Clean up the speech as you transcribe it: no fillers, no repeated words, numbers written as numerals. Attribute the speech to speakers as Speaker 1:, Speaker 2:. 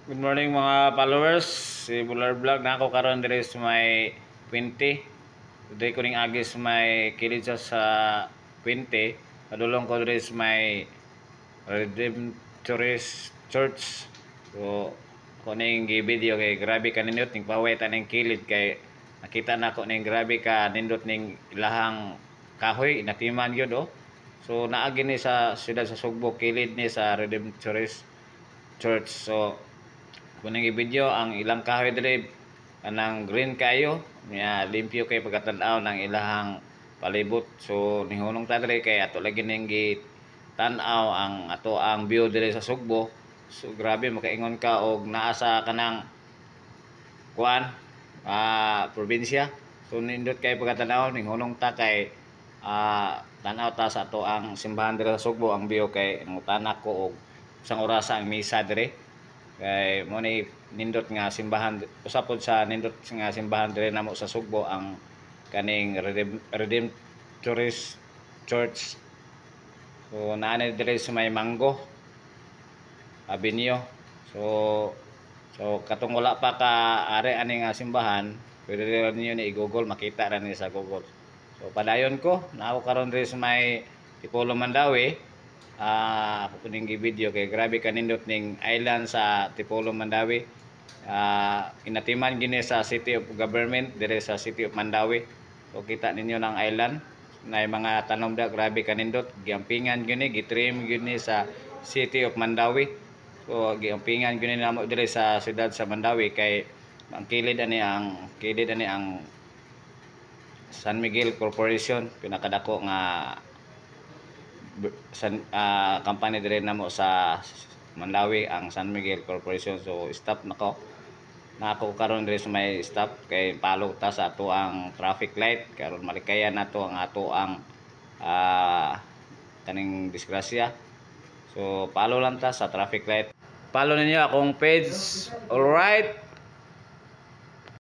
Speaker 1: Good morning mga followers. Si Bular Vlog na ako karon diri sa may 20. Today ko ning agi sa may kilid sa 20. Padulong ko diri sa may Redemptorist Church. So ko ning gi-video kay grabe kanindot ning pawetan ning kilid kay nakita na ko ning grabe ka nindot ning ilahang kahoy natiman gyud oh. So naagi ni sa siyudad sa Sugbo kilid ni sa Redemptorist Church. So kunang i-video ang ilang kahoy diri anang green kayo niya limpyo kay pagkatanaw ng ilahang palibot. So nihunong ta diri kay ato lagi ning tan-aw ang ato ang view diri sa Sugbo. So grabe makaingon ka og naa sa kanang kuan probinsya. So nindot kay pagkatanaw nihunong ta kay tan-aw ta sa ato ang simbahan diri sa Sugbo ang view kay nangutanak ko og isang orasa ang misa diri kay mo ni nindot nga simbahan usapod sa nindot nga simbahan dire namo sa Sugbo ang kaning Redemptorist Church. So naanay dire sa may Mango Avenue. So katong wala pa ka are ani nga simbahan, pwede rin niyo ni i-Google, makita ra ni sa Google. So padayon ko na ako karon dire sa may Tipolo Mandawi. Ako ning video kay grabe kanindot ning island sa Tipolo Mandawi. Inatiman gini sa City of Government dire sa City of Mandawi. So kita ninyo ng island na mga tanom da grabe kanindot giampingan gini gitrim gini sa City of Mandawi. So giampingan gini namo dire sa siyudad sa Mandawi kay ang kilid ani ang San Miguel Corporation pinakadako nga company dire namo sa Mandawi ang San Miguel Corporation. So stop nako karon dire sa may stop kay palo ta sa ato ang traffic light karon malikayan nato ang ato ang kaning disgrasya. So palo lang ta sa traffic light. Follow ninyo akong page. All right.